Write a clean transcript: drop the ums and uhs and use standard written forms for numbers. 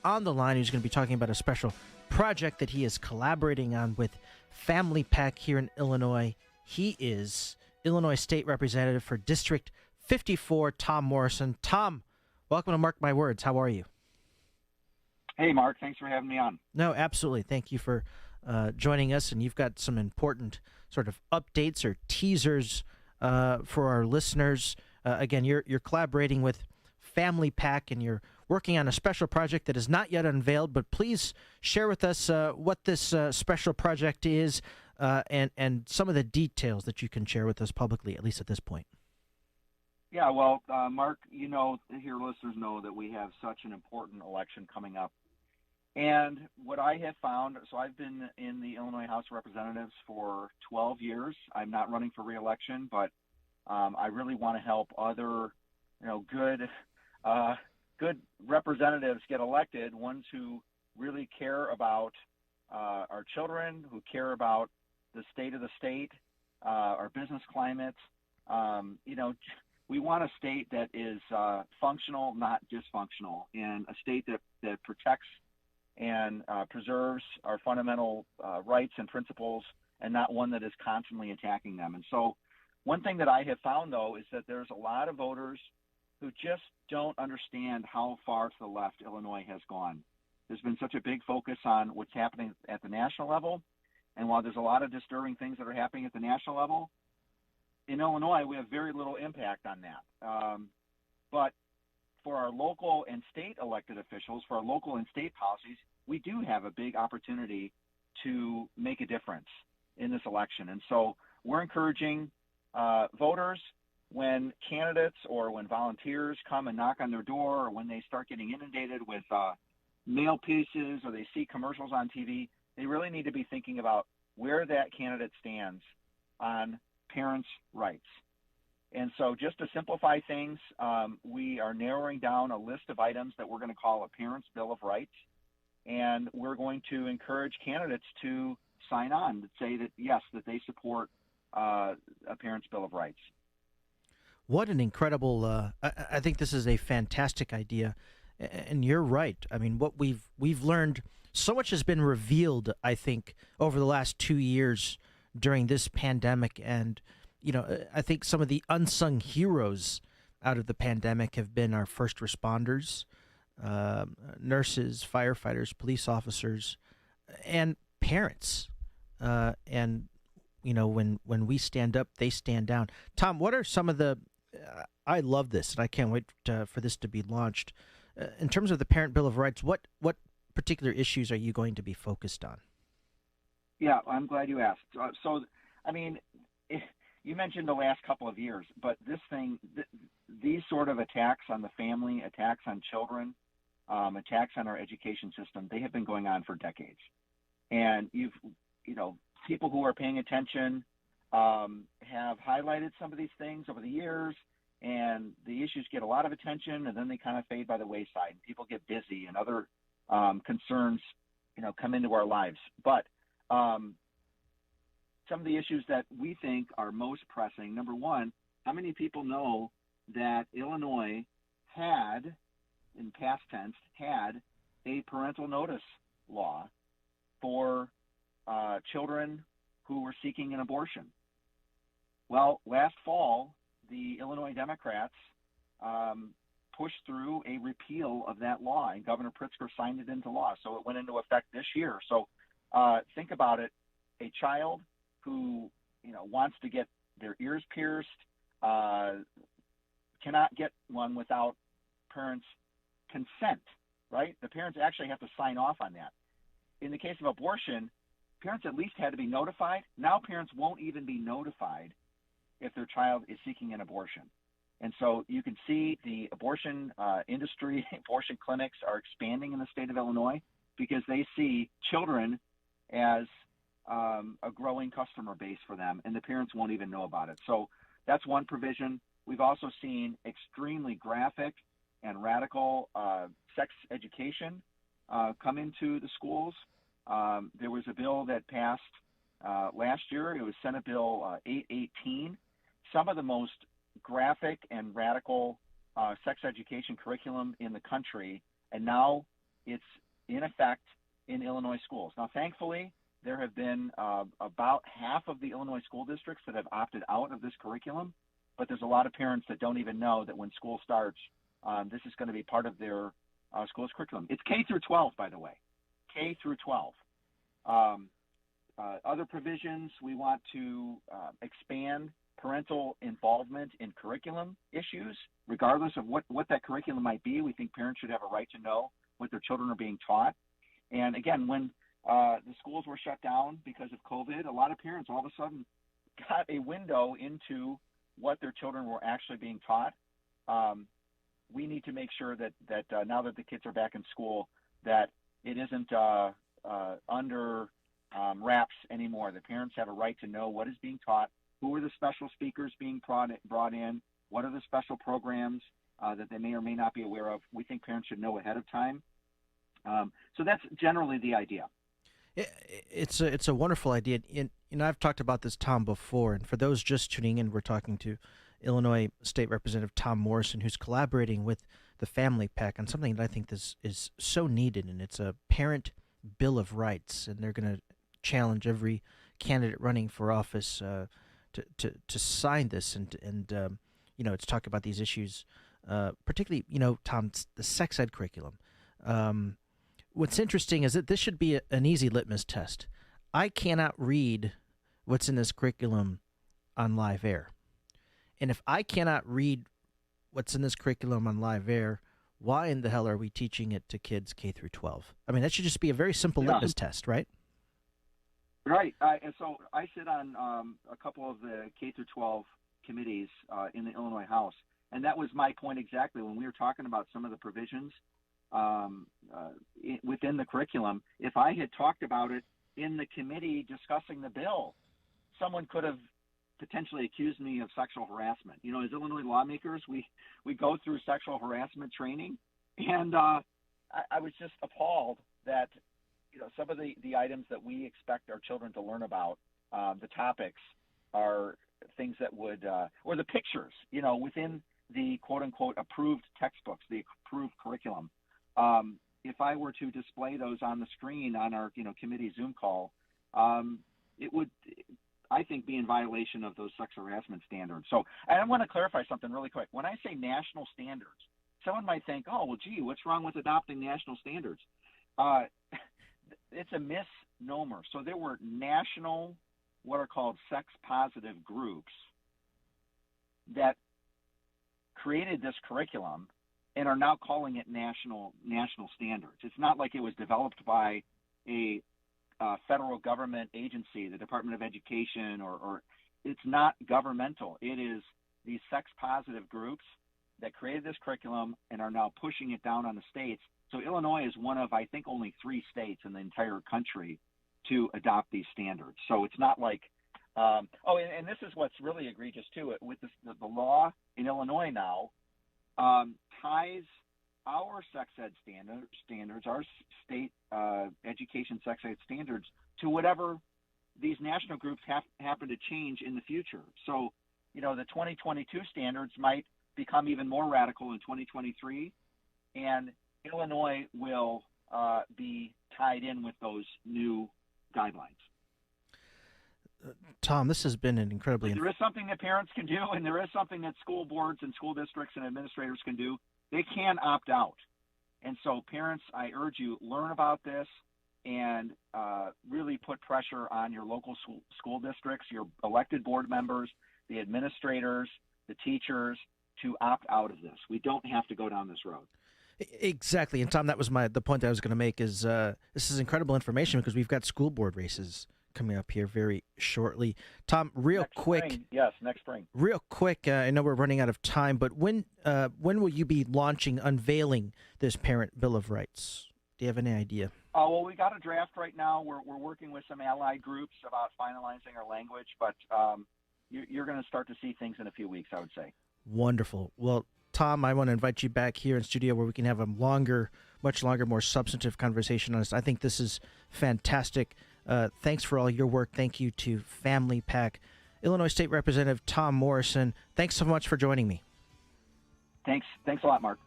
on the line who's going to be talking about a special project that he is collaborating on with Family Pack here in Illinois. He is Illinois State Representative for District 54, Tom Morrison. Tom, welcome to Mark My Words. How are you? Hey, Mark. Thanks for having me on. No, absolutely. Thank you for joining us. And you've got some important sort of updates or teasers for our listeners. Again, you're collaborating with Family Pack, and you're working on a special project that is not yet unveiled. But please share with us what this special project is and some of the details that you can share with us publicly, at least at this point. Yeah, well, Mark, your listeners know that we have such an important election coming up. And what I have found, so I've been in the Illinois House of Representatives for 12 years. I'm not running for re-election, but I really want to help other, good representatives get elected, ones who really care about our children, who care about the state of the state, our business climate. We want a state that is functional, not dysfunctional, and a state that protects and preserves our fundamental rights and principles, and not one that is constantly attacking them. And so one thing that I have found, though, is that there's a lot of voters who just don't understand how far to the left Illinois has gone. There's been such a big focus on what's happening at the national level, and while there's a lot of disturbing things that are happening at the national level, in Illinois, we have very little impact on that. But for our local and state elected officials, for our local and state policies, we do have a big opportunity to make a difference in this election. And so we're encouraging voters, when candidates or when volunteers come and knock on their door, or when they start getting inundated with mail pieces or they see commercials on TV, they really need to be thinking about where that candidate stands on parents' rights. And so just to simplify things, we are narrowing down a list of items that we're going to call a Parents' Bill of Rights. And we're going to encourage candidates to sign on, to say that, yes, that they support a Parents' Bill of Rights. What an incredible, I think this is a fantastic idea. And you're right. I mean, what we've learned, so much has been revealed, I think, over the last 2 years during this pandemic. And I think some of the unsung heroes out of the pandemic have been our first responders, nurses, firefighters, police officers, and parents. And when we stand up, they stand down. Tom, what are some of the? I love this, and I can't wait for this to be launched. In terms of the Parent Bill of Rights, what particular issues are you going to be focused on? Yeah, I'm glad you asked. You mentioned the last couple of years, but these sort of attacks on the family, attacks on children, attacks on our education system, they have been going on for decades. And people who are paying attention have highlighted some of these things over the years, and the issues get a lot of attention, and then they kind of fade by the wayside. People get busy, and other concerns, come into our lives. But some of the issues that we think are most pressing, number one, how many people know that Illinois had, in past tense, had a parental notice law for children who were seeking an abortion? Well, last fall, the Illinois Democrats pushed through a repeal of that law, and Governor Pritzker signed it into law. So it went into effect this year. So think about it. A child who wants to get their ears pierced cannot get one without parents' consent, right? The parents actually have to sign off on that. In the case of abortion, parents at least had to be notified. Now parents won't even be notified if their child is seeking an abortion. And so you can see the abortion industry, abortion clinics are expanding in the state of Illinois because they see children as a growing customer base for them, and the parents won't even know about it. So that's one provision. We've also seen extremely graphic and radical sex education come into the schools. There was a bill that passed last year. It was Senate Bill 818. Some of the most graphic and radical sex education curriculum in the country, and now it's in effect in Illinois schools. Now, thankfully, there have been about half of the Illinois school districts that have opted out of this curriculum, but there's a lot of parents that don't even know that when school starts, this is going to be part of their school's curriculum. It's K through 12, by the way, K through 12. Other provisions, we want to expand parental involvement in curriculum issues, regardless of what that curriculum might be. We think parents should have a right to know what their children are being taught. And again, when the schools were shut down because of COVID, a lot of parents all of a sudden got a window into what their children were actually being taught. We need to make sure that now that the kids are back in school, that it isn't under wraps anymore. The parents have a right to know what is being taught, who are the special speakers being brought in, what are the special programs that they may or may not be aware of. We think parents should know ahead of time. So that's generally the idea. It's a wonderful idea. I've talked about this, Tom, before, and for those just tuning in, we're talking to Illinois State Representative Tom Morrison, who's collaborating with the Family PAC on something that I think is so needed, and it's a parent bill of rights, and they're going to challenge every candidate running for office to sign this, and it's talk about these issues, particularly, Tom, the sex ed curriculum. What's interesting is that this should be an easy litmus test. I cannot read what's in this curriculum on live air. And if I cannot read what's in this curriculum on live air, why in the hell are we teaching it to kids K through 12? I mean, that should just be a very simple litmus test, right? Right. And so I sit on a couple of the K through 12 committees in the Illinois House. And that was my point exactly when we were talking about some of the provisions within the curriculum. If I had talked about it in the committee discussing the bill, someone could have potentially accused me of sexual harassment. As Illinois lawmakers, we go through sexual harassment training, and I was just appalled that some of the items that we expect our children to learn about, the topics, are things that would, or the pictures, within the quote-unquote approved textbooks, the approved curriculum. If I were to display those on the screen on our committee Zoom call, it would, I think, be in violation of those sex harassment standards. So I want to clarify something really quick. When I say national standards, someone might think, oh, well, gee, what's wrong with adopting national standards? It's a misnomer. So there were national, what are called sex-positive groups that created this curriculum and are now calling it national standards. It's not like it was developed by a federal government agency, the Department of Education, or it's not governmental. It is these sex-positive groups that created this curriculum and are now pushing it down on the states. So Illinois is one of, I think, only 3 states in the entire country to adopt these standards. So it's not like, and this is what's really egregious too. With the law in Illinois now ties our sex ed standards, our state education sex ed standards, to whatever these national groups happen to change in the future. So, the 2022 standards might become even more radical in 2023, and Illinois will be tied in with those new guidelines. Tom, this has been an incredibly... There is something that parents can do, and there is something that school boards and school districts and administrators can do. They can opt out. And so parents, I urge you, learn about this and really put pressure on your local school districts, your elected board members, the administrators, the teachers, to opt out of this. We don't have to go down this road. Exactly. And Tom, that was the point that I was going to make is this is incredible information because we've got school board races coming up here very shortly. Tom, next spring. Yes, next spring. Real quick, I know we're running out of time, but when will you be unveiling this Parent Bill of Rights? Do you have any idea? Well, we got a draft right now. We're working with some allied groups about finalizing our language, but you're going to start to see things in a few weeks, I would say. Wonderful. Well, Tom, I want to invite you back here in studio where we can have a much longer, more substantive conversation on this. I think this is fantastic. Thanks for all your work. Thank you to Family PAC. Illinois State Representative Tom Morrison, thanks so much for joining me. Thanks a lot, Mark.